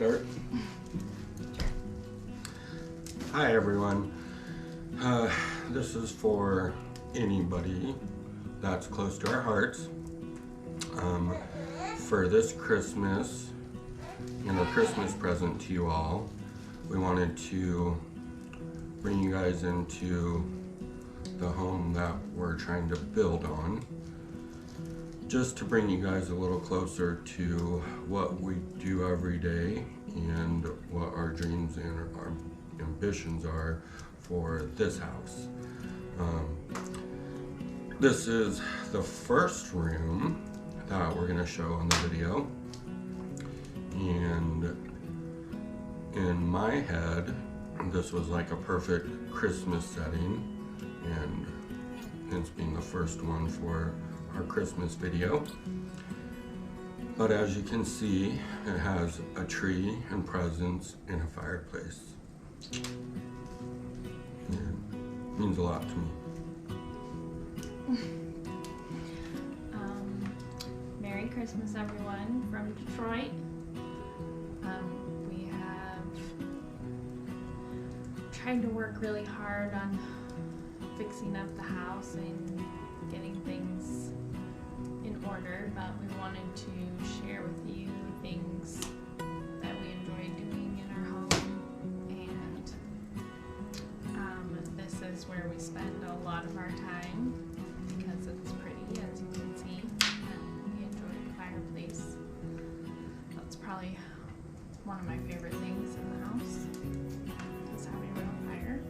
start? Hi everyone. This is for anybody that's close to our hearts. For this Christmas, a Christmas present to you all, we wanted to bring you guys into the home that we're trying to build on, just to bring you guys a little closer to what we do every day and what our dreams and our ambitions are for this house. This is the first room that we're going to show in the video, and in my head this was like a perfect Christmas setting, and hence being the first one for our Christmas video. But as you can see, it has a tree and presents and a fireplace. It means a lot to me. Merry Christmas, everyone, from Detroit. We have tried to work really hard on fixing up the house and getting things in order, but we wanted to share with you things that we enjoy doing in our home, and this is where we spend a lot of our time because it's pretty, as you can see. We enjoy the fireplace. That's probably one of my favorite things in the house, is having a real fire.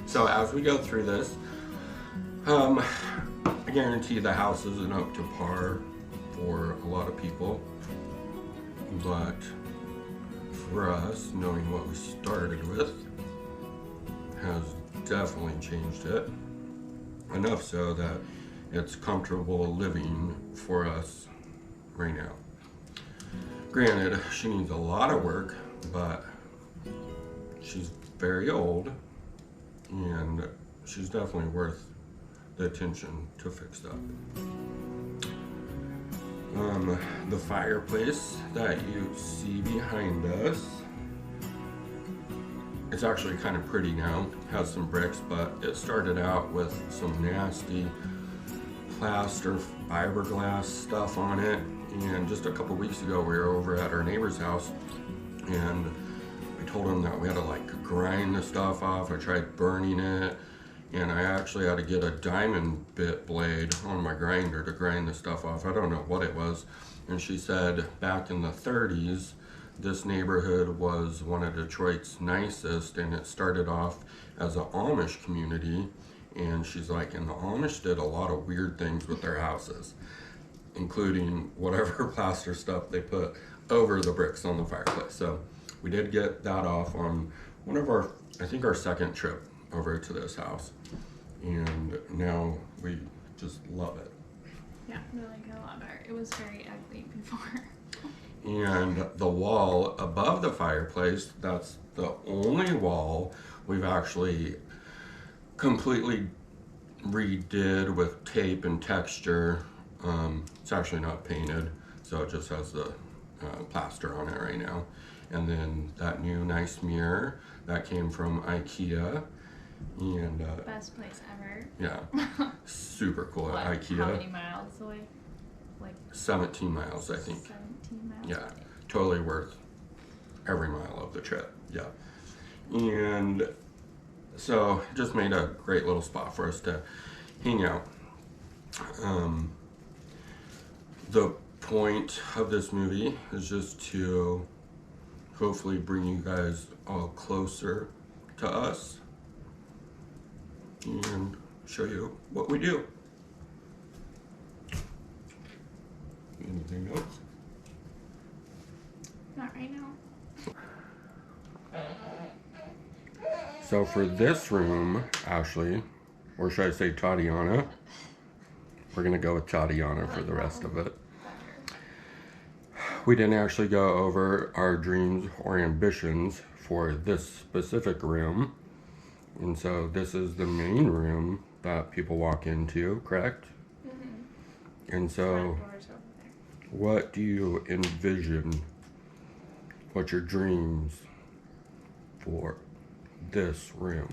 So as we go through this, I guarantee the house isn't up to par for a lot of people, but for us, knowing what we started with has definitely changed it, enough so that it's comfortable living for us right now. Granted, she needs a lot of work, but she's very old, and she's definitely worth the attention to fix up. The fireplace that you see behind us, it's actually kind of pretty now. It has some bricks, but it started out with some nasty plaster fiberglass stuff on it. And just a couple weeks ago, we were over at our neighbor's house, and I told him that we had to like grind the stuff off. I tried burning it, and I actually had to get a diamond bit blade on my grinder to grind the stuff off. I don't know what it was. And she said back in the 30s, this neighborhood was one of Detroit's nicest, and it started off as an Amish community. And she's like, and the Amish did a lot of weird things with their houses, including whatever plaster stuff they put over the bricks on the fireplace. So we did get that off on one of our, I think our second trip over to this house. And now we just love it. Yeah, we like it a lot better. It was very ugly before. And the wall above the fireplace, that's the only wall we've actually completely redid with tape and texture. It's actually not painted, so it just has the plaster on it right now. And then that new nice mirror that came from IKEA, and Best place ever. yeah, super cool at What, IKEA. how many miles away? Like 17 miles, I think. 17 miles Yeah, away. totally worth every mile of the trip. Yeah, and so just made a great little spot for us to hang out. The point of this movie is just to hopefully bring you guys all closer to us and show you what we do. Anything else? Not right now. So for this room, Ashley, or should I say Tatiana, we're gonna go with Tatiana for the rest of it. We didn't actually go over our dreams or ambitions for this specific room. And so this is the main room that people walk into, correct? Mm-hmm. And so, Front door's over there. what do you envision? What's your dreams for this room?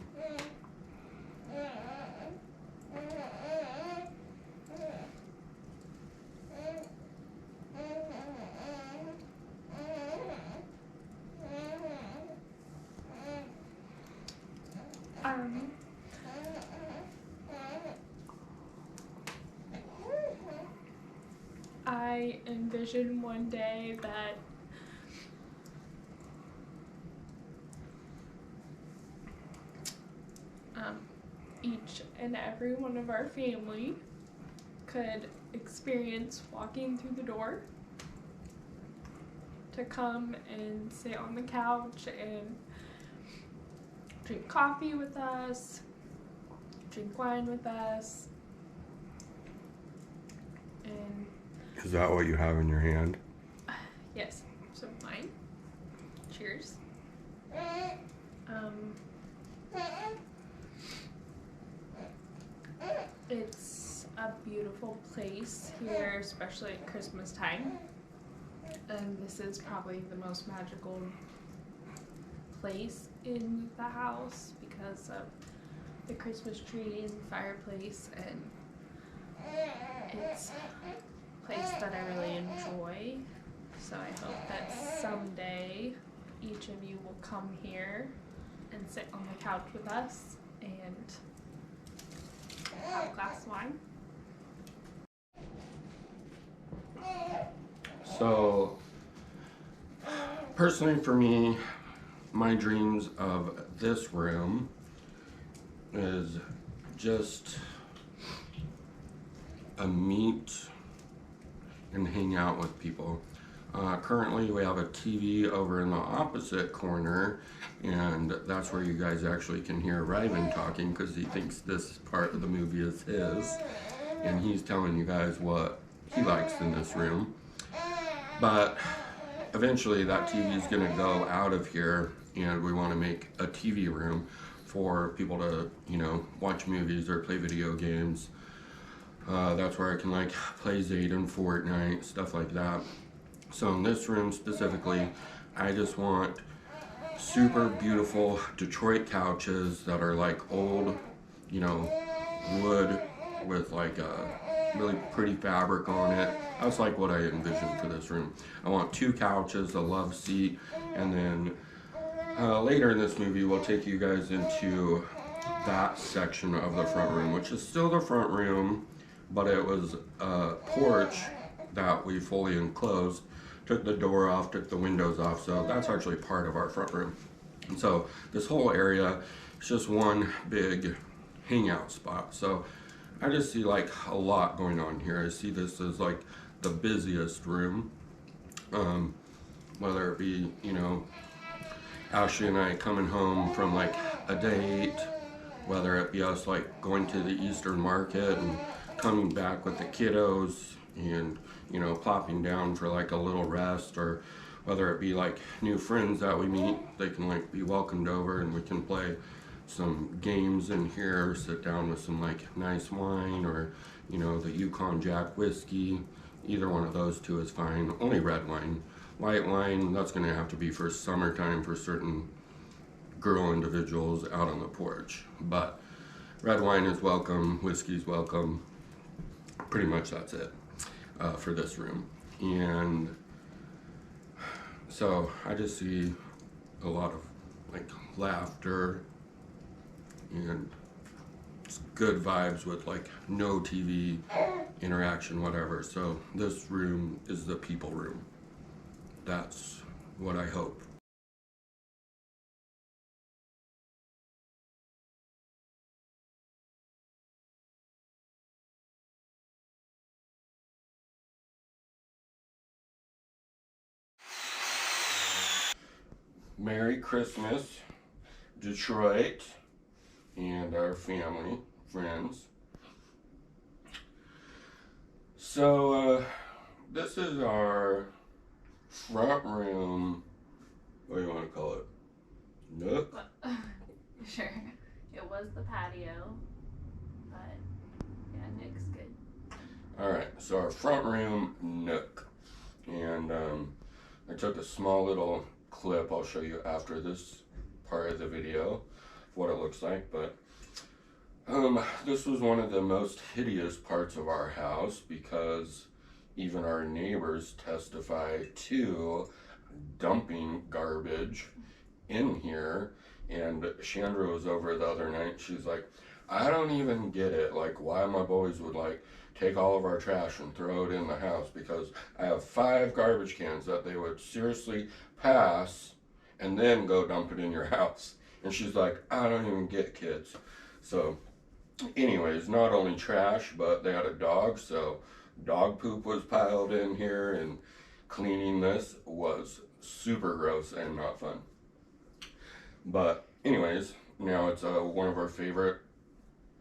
Um, I envision one day that each and every one of our family could experience walking through the door to come and sit on the couch and drink coffee with us, drink wine with us, and Is that what you have in your hand? yes, some wine. Cheers. It's a beautiful place here, especially at Christmas time. And this is probably the most magical place in the house because of the Christmas tree and fireplace, and it's a place that I really enjoy. So I hope that someday each of you will come here and sit on the couch with us and have a glass of wine. So, personally for me, my dreams of this room is just a meet and hang out with people. Currently we have a TV over in the opposite corner, and that's where you guys actually can hear Ryven talking because he thinks this part of the movie is his, and he's telling you guys what he likes in this room. But eventually that TV is going to go out of here, and we want to make a TV room for people to, watch movies or play video games. That's where I can play Zayd and Fortnite, stuff like that. So in this room specifically, I just want super beautiful Detroit couches that are old, wood with a really pretty fabric on it. That's what I envisioned for this room. I want 2 couches, a love seat, and then later in this movie we'll take you guys into that section of the front room, which is still the front room, but it was a porch that we fully enclosed, took the door off, took the windows off, so that's actually part of our front room. And so this whole area is just one big hangout spot. So I just see a lot going on here. I see this as the busiest room, whether it be, Ashley and I coming home from a date, whether it be us going to the Eastern market and coming back with the kiddos and plopping down for a little rest, or whether it be new friends that we meet, they can be welcomed over and we can play some games in here, sit down with some nice wine, or the Yukon Jack whiskey. Either one of those 2 is fine. Only red wine. White wine, that's going to have to be for summertime for certain girl individuals out on the porch. But red wine is welcome, whiskey's welcome. Pretty much that's it for this room. And so I just see a lot of laughter and good vibes with no TV interaction, whatever. So this room is the people room. That's what I hope. Merry Christmas, Detroit, and our family, friends. So, this is our front room. What do you want to call it? Nook? Sure. It was the patio, but So our front room nook, and I took a small little clip. I'll show you after this part of the video what it looks like, but this was one of the most hideous parts of our house because even our neighbors testify to dumping garbage in here. And Chandra was over the other night. She's like, I don't even get it. Like, why my boys would like take all of our trash and throw it in the house, because I have 5 garbage cans that they would seriously pass and then go dump it in your house. And she's like, I don't even get kids. So anyways, not only trash, but they had a dog, so dog poop was piled in here, and cleaning this was super gross and not fun. But anyways, now it's one of our favorite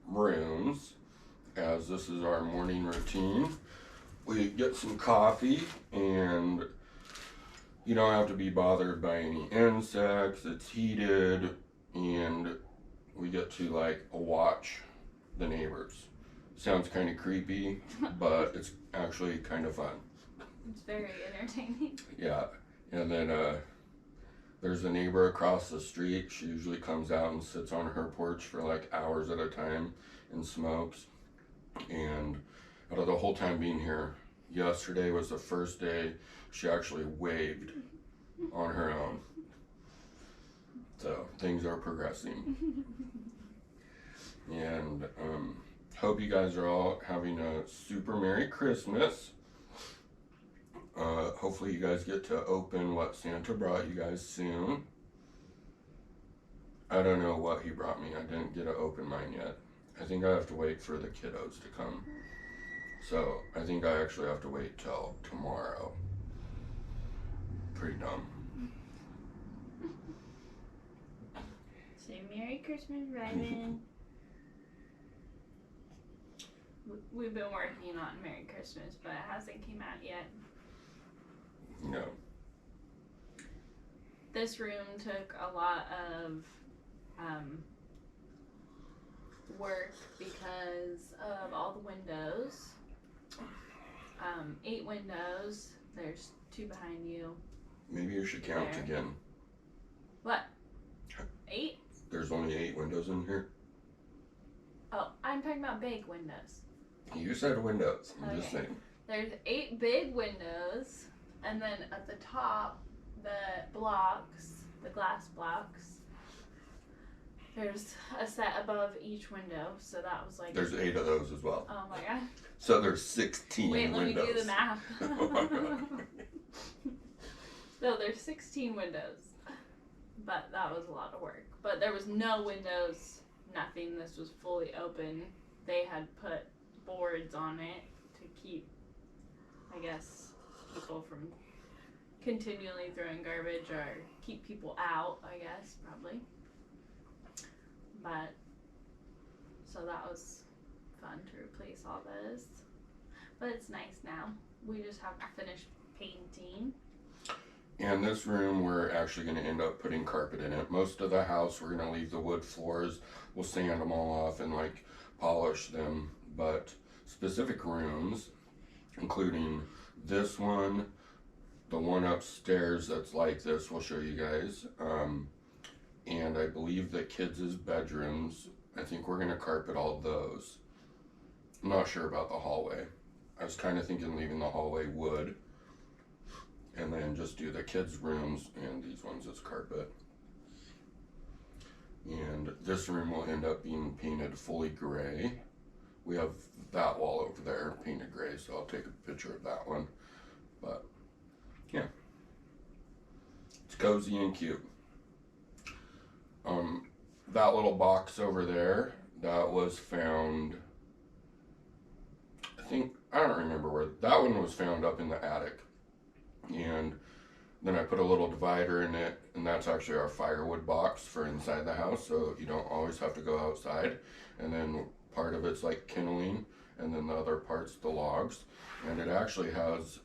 rooms, as this is our morning routine. We get some coffee, and you don't have to be bothered by any insects. It's heated, and we get to like watch the neighbors. Sounds kind of creepy, but it's actually kind of fun. It's very entertaining. Yeah, and then there's a neighbor across the street. She usually comes out and sits on her porch for like hours at a time and smokes. And out of the whole time being here, yesterday was the first day she actually waved on her own. So things are progressing. And hope you guys are all having a super Merry Christmas. Hopefully you guys get to open what Santa brought you guys soon. I don't know what he brought me. I didn't get to open mine yet. I think I have to wait for the kiddos to come. So I think I actually have to wait till tomorrow. Pretty dumb. Say Merry Christmas, Ryman. We've been working on Merry Christmas, but it hasn't came out yet. No. This room took a lot of work because of all the windows. 8 windows. There's 2 behind you. Maybe you should count There. again. What? 8? There's only 8 windows in here. Oh, I'm talking about big windows. You said windows. I'm just Okay. saying. There's 8 big windows, and then at the top, the blocks, the glass blocks, there's a set above each window, so that was like... There's 8 of those as well. Oh my god. So there's 16 Wait, let windows. me do the math. Oh my god. No, there's 16 windows, but that was a lot of work. But there was no windows, nothing. This was fully open. They had put boards on it to keep, I guess, people from continually throwing garbage, or keep people out, I guess, probably. But, so that was fun to replace all those. But it's nice now. We just have to finish painting. And this room, we're actually going to end up putting carpet in it. Most of the house, we're going to leave the wood floors. We'll sand them all off and like polish them. But specific rooms, including this one, the one upstairs that's like this, we'll show you guys. And I believe the kids' bedrooms, I think we're going to carpet all those. I'm not sure about the hallway. I was kind of thinking leaving the hallway wood, and then just do the kids' rooms and these ones as carpet. And this room will end up being painted fully gray. We have that wall over there painted gray, so I'll take a picture of that one. But yeah, it's cozy and cute. That little box over there, that was found, I don't remember where, that one was found up in the attic. And then I put a little divider in it, and that's actually our firewood box for inside the house, so you don't always have to go outside. And then part of it's like kindling, and then the other part's the logs. And it actually has,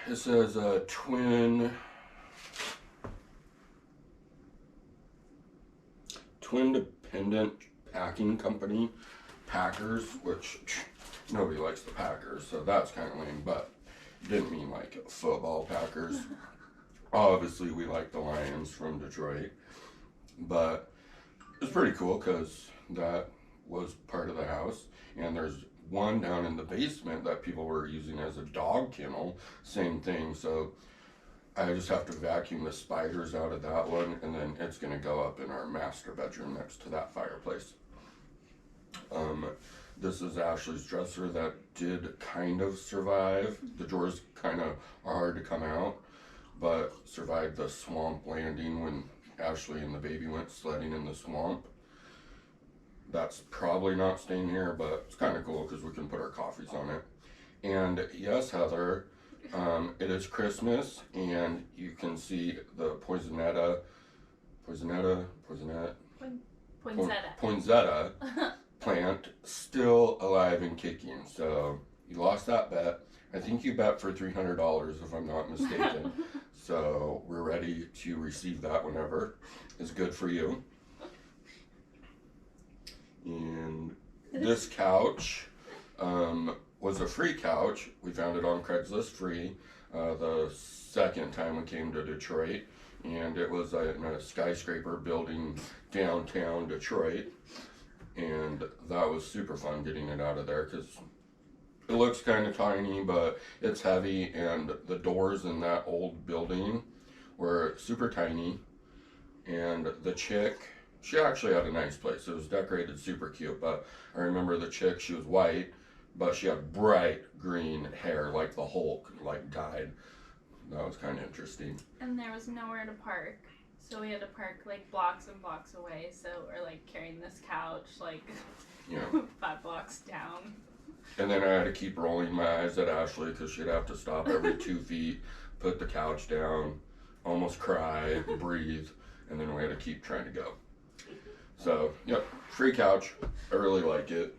it says a twin dependent packing company. Packers, which nobody likes the Packers, so that's kind of lame, but didn't mean like football Packers. Obviously, we like the Lions from Detroit, but it's pretty cool because that was part of the house, and there's one down in the basement that people were using as a dog kennel, same thing. So I just have to vacuum the spiders out of that one, and then it's going to go up in our master bedroom next to that fireplace. This is Ashley's dresser that did kind of survive. The drawers kind of are hard to come out, but survived the swamp landing when Ashley and the baby went sledding in the swamp. That's probably not staying here, but it's kind of cool because we can put our coffees on it. And yes, Heather, it is Christmas, and you can see the poinsettia plant still alive and kicking. So you lost that bet. I think you bet for $300 if I'm not mistaken. So we're ready to receive that whenever is good for you. And this couch was a free couch. We found it on Craigslist free the second time we came to Detroit, and it was in a skyscraper building downtown Detroit, and that was super fun getting it out of there because it looks kind of tiny, but it's heavy, and the doors in that old building were super tiny, and the chick, she actually had a nice place. It was decorated super cute, but I remember the chick, she was white, but she had bright green hair like the Hulk, like dyed. That was kind of interesting. And there was nowhere to park, so we had to park like blocks and blocks away. So we're like carrying this couch like 5 blocks down. And then I had to keep rolling my eyes at Ashley because she'd have to stop every 2 feet, put the couch down, almost cry, breathe, and then we had to keep trying to go. So, yep, free couch. I really like it.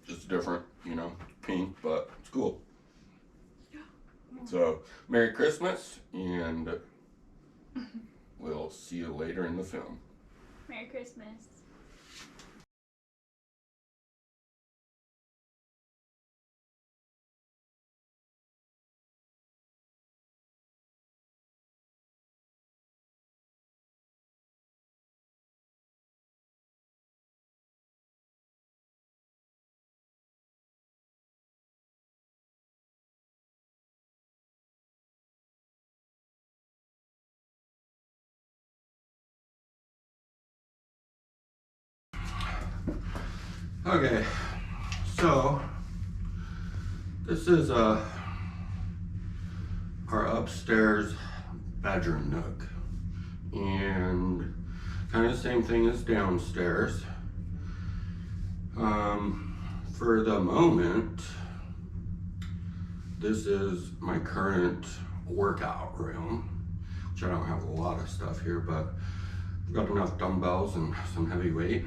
It's different, pink, but it's cool. So, Merry Christmas, and we'll see you later in the film. Merry Christmas. Okay, so this is our upstairs bedroom nook, and kind of the same thing as downstairs. For the moment, this is my current workout room, which I don't have a lot of stuff here, but I've got enough dumbbells and some heavy weight,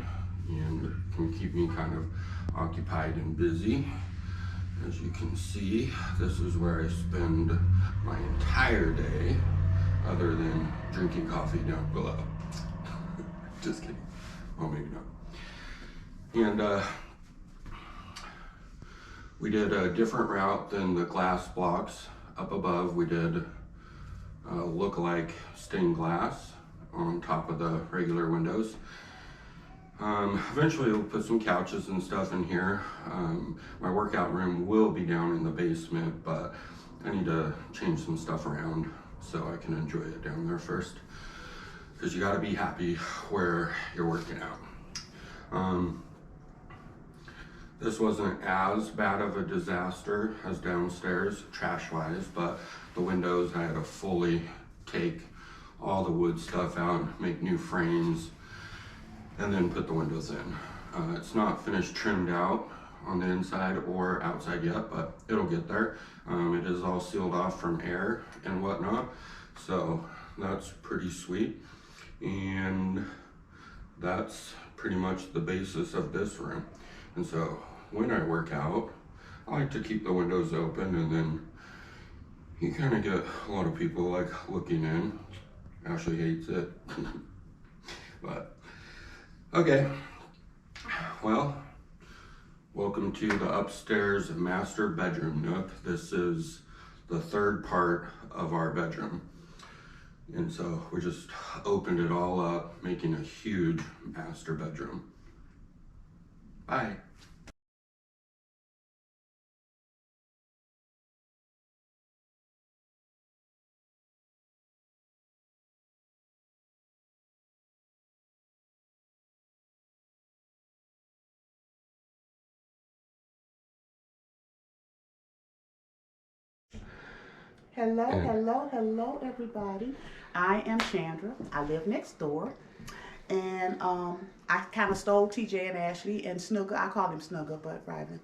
and can keep me kind of occupied and busy. As you can see, this is where I spend my entire day, other than drinking coffee down below. Just kidding. Well, maybe not. And we did a different route than the glass blocks. Up above, we did look-alike stained glass on top of the regular windows. Eventually we'll put some couches and stuff in here. My workout room will be down in the basement, but I need to change some stuff around so I can enjoy it down there first. Because you gotta be happy where you're working out. This wasn't as bad of a disaster as downstairs, trash-wise, but the windows, I had to fully take all the wood stuff out, make new frames, and then put the windows in. It's not finished trimmed out on the inside or outside yet, but it'll get there. It is all sealed off from air and whatnot, so that's pretty sweet. And that's pretty much the basis of this room. And so when I work out, I like to keep the windows open, and then you kind of get a lot of people like looking in. Ashley hates it. But okay, well, Welcome to the upstairs master bedroom nook. This is the third part of our bedroom. And so we just opened it all up, making a huge master bedroom. Bye. Hello, everybody. I am Chandra. I live next door. And I kind of stole TJ and Ashley and Snooker. I call him Snooker, but Ryden.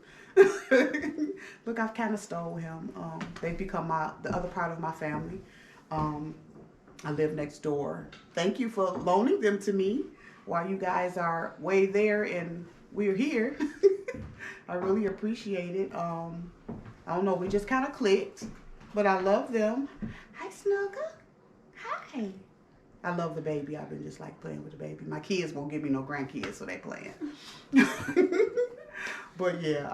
Look, I've kind of stole him. They've become the other part of my family. I live next door. Thank you for loaning them to me while you guys are way there and we're here. I really appreciate it. I don't know, we just kind of clicked. But I love them. Hi, Snugger. Hi. I love the baby. I've been just like playing with the baby. My kids won't give me no grandkids, so they playing. But yeah,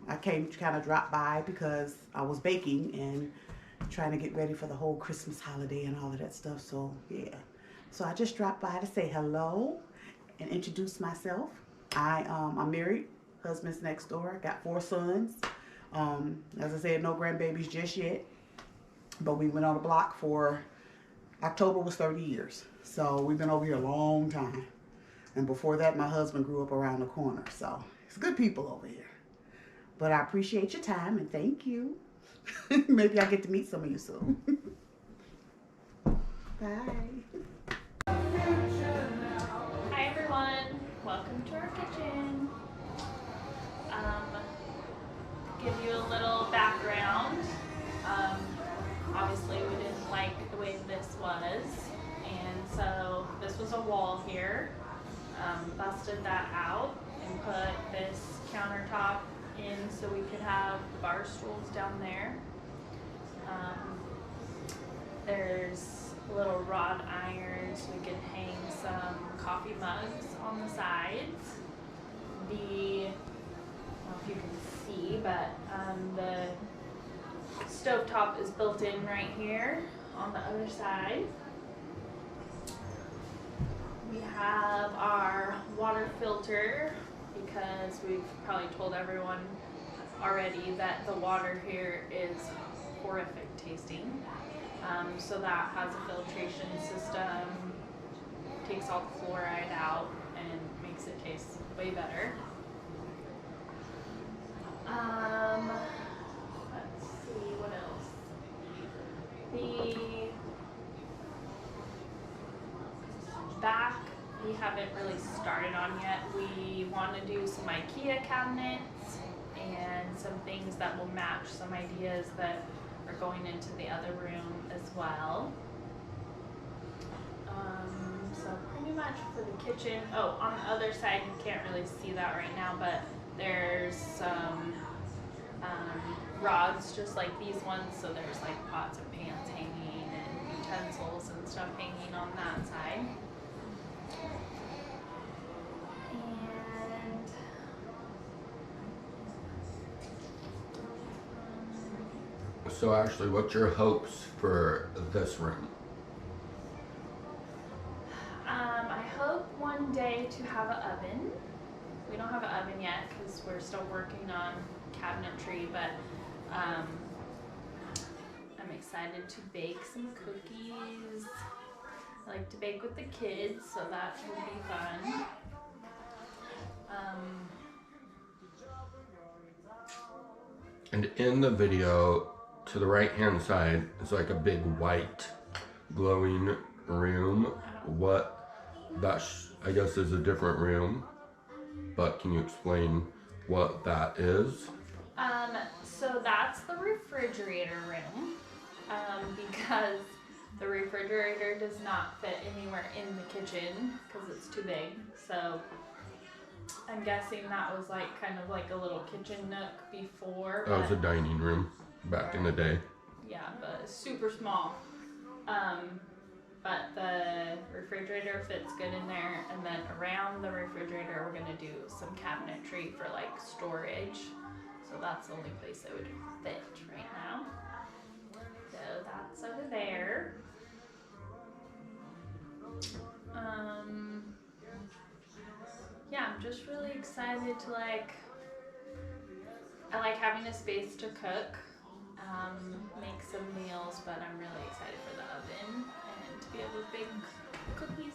I came to kind of drop by because I was baking and trying to get ready for the whole Christmas holiday and all of that stuff. So yeah, so I just dropped by to say hello and introduce myself. I'm married. Husband's next door. I got 4 sons. As I said, no grandbabies just yet, but we went on the block for, October was 30 years. So we've been over here a long time. And before that, my husband grew up around the corner. So it's good people over here. But I appreciate your time and thank you. Maybe I'll get to meet some of you soon. Bye. Hi everyone, welcome to our kitchen. Give you a little background. Obviously we didn't like the way this was, and so this was a wall here. Busted that out and put this countertop in so we could have the bar stools down there. There's little wrought irons. We could hang some coffee mugs on the sides. I don't know if you can see, but the stovetop is built in right here on the other side. We have our water filter because we've probably told everyone already that the water here is horrific tasting. So that has a filtration system, takes all the fluoride out and makes it taste way better. Let's see, what else? The back, we haven't really started on yet. We want to do some IKEA cabinets and some things that will match some ideas that are going into the other room as well. So pretty much for the kitchen. Oh, on the other side, you can't really see that right now, but there's some rods just like these ones. So there's like pots and pans hanging and utensils and stuff hanging on that side. And So Ashley, what's your hopes for this room? I hope one day to have an oven. We don't have an oven yet because we're still working on cabinetry, but I'm excited to bake some cookies. I like to bake with the kids, so that will be fun. And in the video, to the right hand side, is like a big white glowing room. What that I guess is a different room, but can you explain what that is? So that's the refrigerator room, because the refrigerator does not fit anywhere in the kitchen because it's too big. So I'm guessing that was like kind of like a little kitchen nook before. That was a dining room back in the day. Yeah, but super small. but the refrigerator fits good in there, and then around the refrigerator we're gonna do some cabinetry for like storage. So that's the only place it would fit right now. So that's over there. Yeah, I'm just really excited to I like having a space to cook, make some meals, but I'm really excited for the oven and to be able to bake cookies.